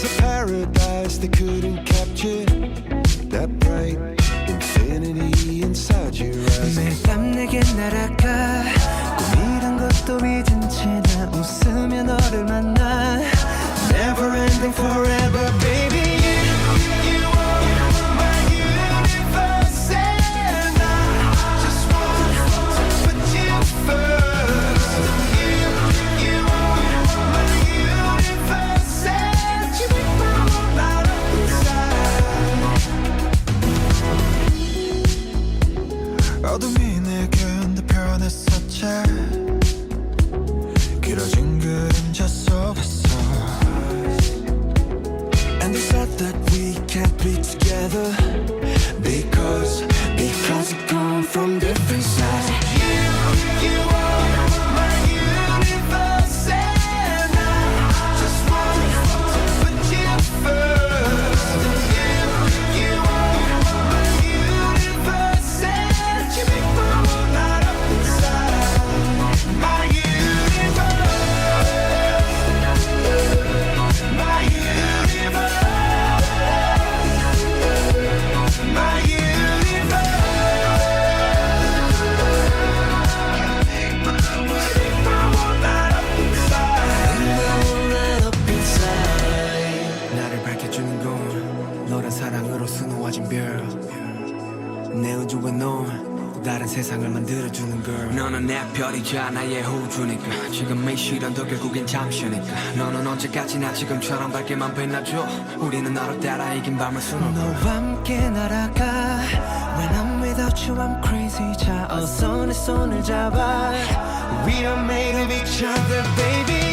There's a paradise they couldn't capture. That bright infinity inside your eyes. 매일 밤 내게 날아가 꿈이란 것도 잊은 채 나 웃으며 너를 만나 Never ending forever baby You are my universe and I just want to put you first You are my universe and you make my world light up inside 어둠이 내게 흔들편했었지 길어진 그림자 속에서 And they said that we can't be together Because we come from different sides You are my universe and I just want to put you first You are my universe and you make my world light up inside My universe My universe My universe 나를 밝혀주는 건 너란 사랑으로 수놓아진 별내 우주에 넌 다른 세상을 만들어주는 걸 너는 내 별이자 나의 호주니까 지금 이 시련도 결국엔 잠시니까 너는 언제까지나 지금처럼 밝게만 빛나줘 우리는 너를 따라 이긴 밤을 수놓고 너와 함께 날아가 When I'm without you I'm crazy 자 어서 내 손을 잡아 We are made of each other baby